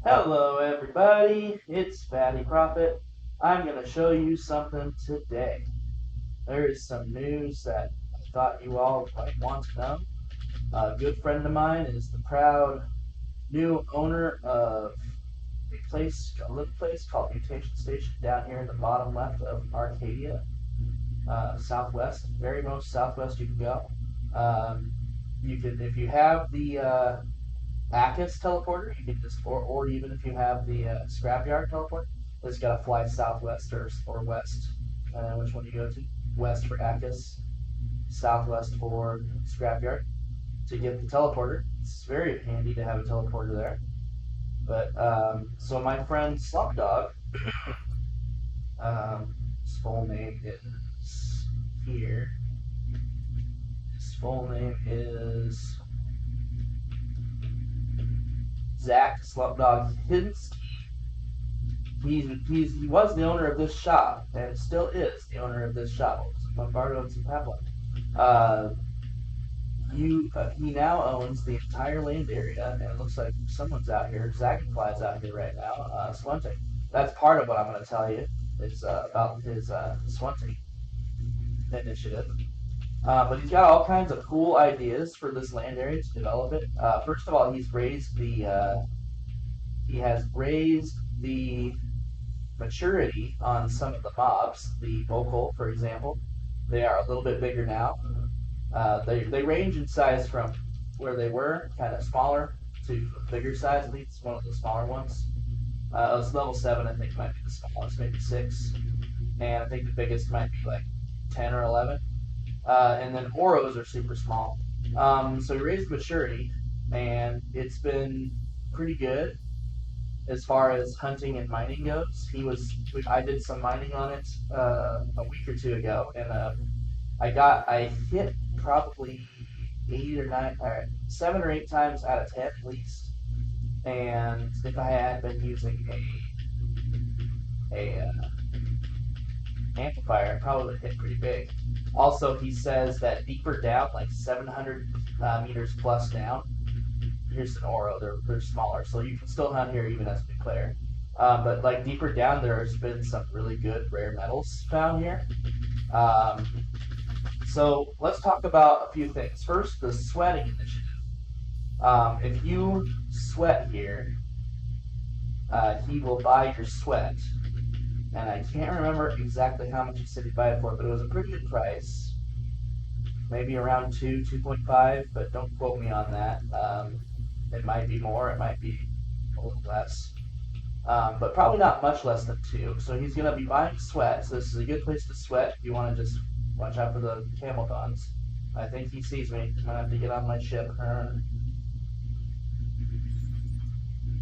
Hello, everybody. It's Fatty Prophet. I'm going to show you something today. There is some news that I thought you all might want to know. A good friend of mine is the proud new owner of a little place called Mutation Station down here in the bottom left of Arkadia, southwest, very most southwest you can go. Um, if you have the Akis teleporter, you can just, or even if you have the scrapyard teleporter, it's got to fly southwest or west. Which one do you go to? West for Akis, southwest for scrapyard to get the teleporter. It's very handy to have a teleporter there. But so my friend Slumdog, his full name is here. His full name is Zach Slumdog Hinsky. He was the owner of this shop, and still is the owner of this shop. Lombardo and some Pavlov. Uh, he now owns the entire land area, and it looks like someone's out here. Dragonfly's out here right now. Swante. That's part of what I'm going to tell you. Is about his Swante initiative. But he's got all kinds of cool ideas for this land area to develop it. First of all, he has raised the maturity on some of the mobs. The vocal, for example, they are a little bit bigger now. They range in size from where they were, kind of smaller, to bigger size. I think it's one of the smaller ones. It's level 7, I think, might be the smallest, maybe 6. And I think the biggest might be like 10 or 11. And then Oros are super small. So he raised maturity, and it's been pretty good as far as hunting and mining goes. I did some mining on it a week or two ago, and I hit probably 7 or 8 times out of 10 at least. And if I had been using a amplifier, I probably would hit pretty big. Also, he says that deeper down, like 700 meters plus down, here's an Oro. They're smaller, so you can still hunt here even as a new player. But like deeper down, there's been some really good rare metals found here. Um, so let's talk about a few things. First, the sweating initiative. If you sweat here, he will buy your sweat. And I can't remember exactly how much he said he'd buy it for, but it was a pretty good price. Maybe around 2.5, but don't quote me on that. It might be more, it might be a little less. But probably not much less than 2. So he's going to be buying sweat, so this is a good place to sweat if you want to just watch out for the camel dons. I think he sees me. I'm going to have to get on my ship.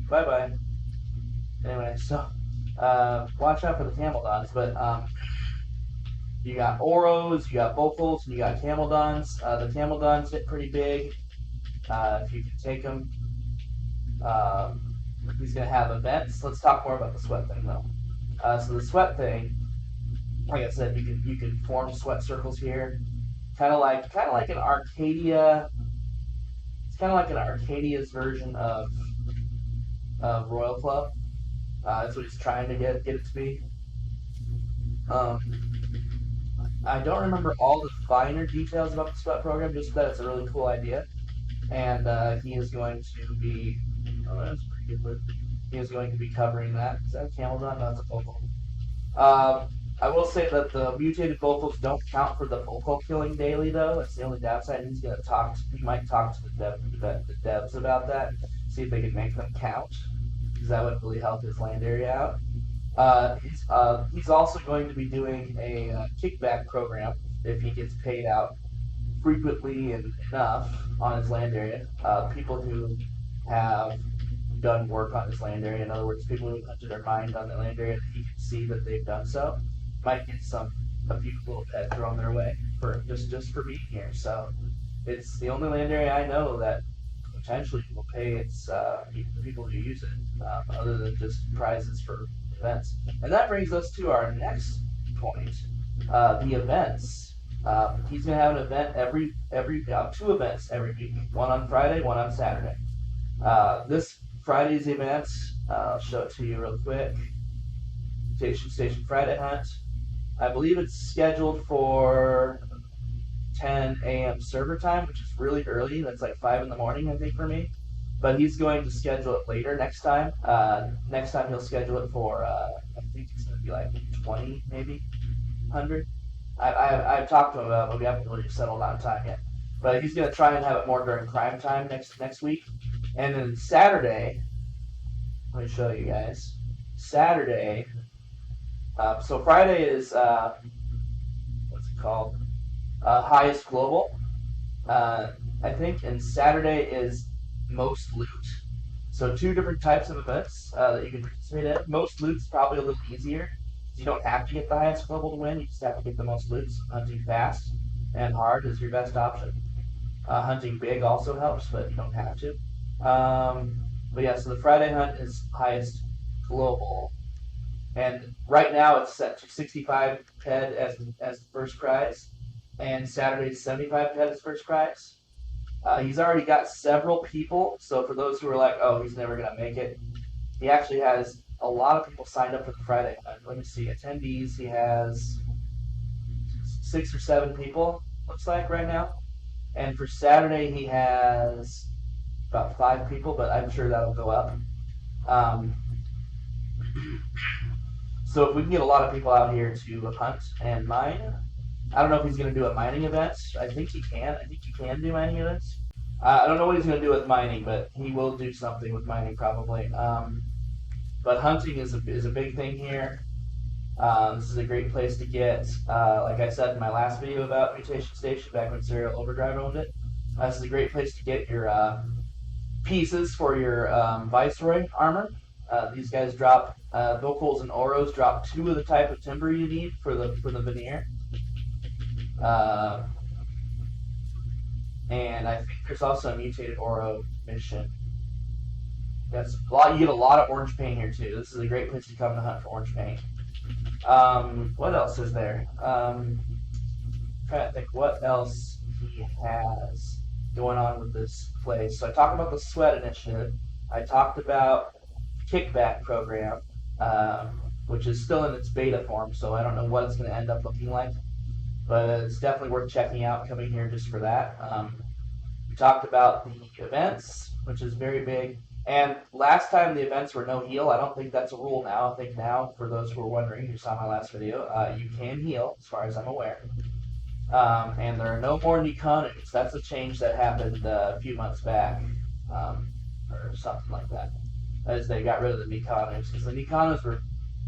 Bye-bye. Anyway, so watch out for the camel dons, but you got Oros, you got vocals, and you got camel dons. The camel dons hit pretty big. If you can take them, he's going to have events. Let's talk more about the sweat thing, though. So the sweat thing, like I said, you can form sweat circles here, kind of like an Arkadia. It's kind of like an Arcadia's version of Royal Club. That's what he's trying to get it to be. I don't remember all the finer details about the sweat program, just that it's a really cool idea. And he is going to be. Oh, that's pretty good. He is going to be covering that. Is that a camel dot? No, that's a vocal. I will say that the mutated vocals don't count for the vocal killing daily, though. That's the only downside. He might talk to the devs about that, see if they can make them count, because that would really help his land area out. He's also going to be doing a kickback program if he gets paid out frequently and enough on his land area. People who have done work on his land area, in other words, people who hunted or mined on the land area, that he can see that they've done so, might get a few little pet thrown their way for just for being here. So it's the only land area I know that potentially will pay its people who use it, other than just prizes for events. And that brings us to our next point, the events. He's going to have an event every 2 events every week, one on Friday, one on Saturday. This Friday's events, I'll show it to you real quick. Mutation Station Friday hunt. I believe it's scheduled for 10 a.m. server time, which is really early. That's like 5 in the morning, I think, for me. But he's going to schedule it later next time. Next time he'll schedule it for, I think it's going to be like 20, maybe 100. I've talked to him about it, but we haven't really settled on time yet. But he's going to try and have it more during prime time next week. And then Saturday, let me show you guys. Saturday, so Friday is, what's it called? Highest global. I think, and Saturday is most loot. So two different types of events that you can participate in. Most loot's probably a little easier. You don't have to get the highest global to win. You just have to get the most loots. Hunting fast and hard is your best option. Hunting big also helps, but you don't have to. But yeah, so the Friday hunt is highest global. And right now it's set to 65 ped as the first prize. And Saturday's 75 ped as first prize. He's already got several people, so for those who are like, oh, he's never going to make it, he actually has a lot of people signed up for the Friday hunt. Let me see, attendees, he has 6 or 7 people, looks like, right now. And for Saturday, he has about 5 people, but I'm sure that'll go up. So if we can get a lot of people out here to hunt and mine, I don't know if he's going to do a mining event. I think he can. I think he can do mining events. I don't know what he's going to do with mining, but he will do something with mining probably. But hunting is a big thing here. This is a great place to get, like I said in my last video about Mutation Station, back when Serial Overdrive owned it. This is a great place to get your pieces for your Viceroy armor. These guys drop vocals and auros drop 2 of the type of timber you need for the veneer. And I think there's also a mutated oro mission. That's a lot. You get a lot of orange paint here too. This is a great place to come to hunt for orange paint. What else is there? Trying to think what else he has going on with this place. So I talked about the sweat initiative. I talked about kickback program, which is still in its beta form, so I don't know what it's going to end up looking like, but it's definitely worth checking out coming here just for that. We talked about the events, which is very big. And last time the events were no heal. I don't think that's a rule now. I think now, for those who are wondering, who saw my last video, you can heal, as far as I'm aware. And there are no more Nikonus. That's a change that happened a few months back, or something like that. As they got rid of the Nikonus, because the Nikonus were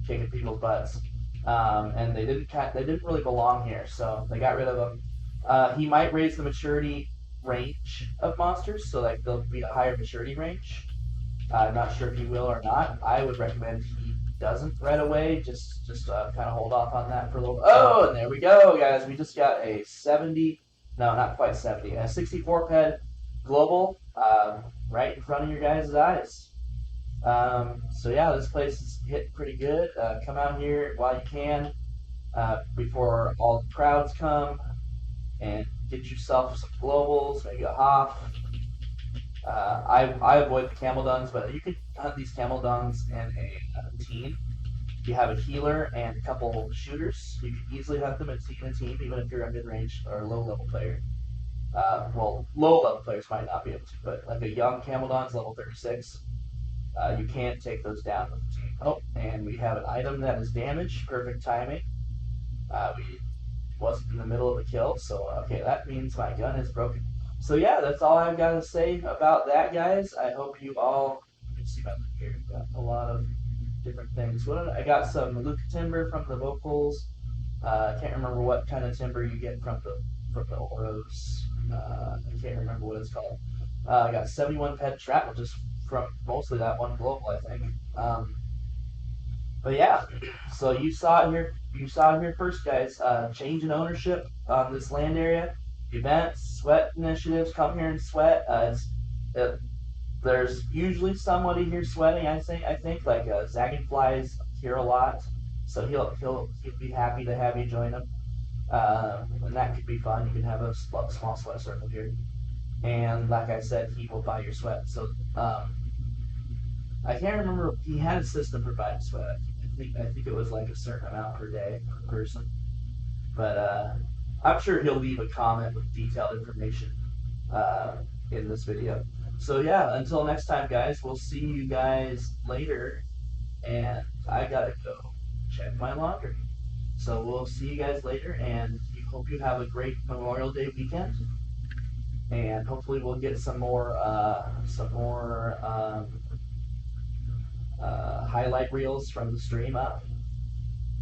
kicking people's butts, and they didn't really belong here, so they got rid of them. He might raise the maturity range of monsters, so like there'll be a higher maturity range. I'm not sure if he will or not. I would recommend he doesn't right away. Just kind of hold off on that for a little. Oh, and there we go, guys. We just got a 70. No, not quite 70. A 64 ped global right in front of your guys' eyes. So yeah, this place is hitting pretty good. Come out here while you can before all the crowds come, and get yourself some globals, maybe a Hoff. I avoid the camel dungs, but you can hunt these camel dungs in a team. If you have a healer and a couple shooters, you can easily hunt them in a team, even if you're a mid-range or low-level player. Well, low-level players might not be able to, but like a young camel dung's level 36, you can't take those down with the team. Oh, and we have an item that is damaged. Perfect timing. We wasn't in the middle of a kill, so okay, that means my gun is broken. So yeah, that's all I've got to say about that, guys. I hope you all. You can see my loot here. Got a lot of different things. I got some Luca timber from the vocals. I can't remember what kind of timber you get from the oros. I can't remember what it's called. I got 71 ped trap, which is from mostly that one global, I think. But yeah, so you saw it here. You saw it here first, guys. Change in ownership on this land area. Events, sweat initiatives. Come here and sweat. There's usually somebody here sweating. I think like Zagonfly's here a lot, so he'll be happy to have you join him. And that could be fun. You can have a small sweat circle here, and like I said, he will buy your sweat. So I can't remember. He had a system provided sweat. I think it was like a certain amount per day per person. But I'm sure he'll leave a comment with detailed information uh, in this video. So yeah, until next time, guys. We'll see you guys later. And I gotta go check my laundry. So we'll see you guys later, and hope you have a great Memorial Day weekend. And hopefully we'll get some more highlight reels from the stream up.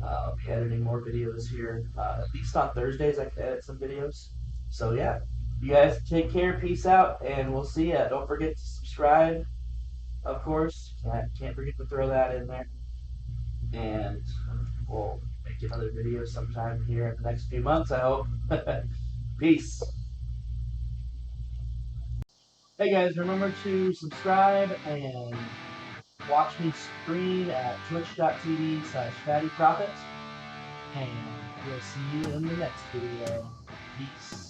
I'll be editing more videos here. At least on Thursdays, I can edit some videos. So yeah, you guys take care, peace out, and we'll see ya. Don't forget to subscribe, of course. Can't forget to throw that in there. And we'll make another video sometime here in the next few months, I hope. Peace. Hey guys, remember to subscribe and watch me stream at twitch.tv/fattyprofit. And we'll see you in the next video. Peace.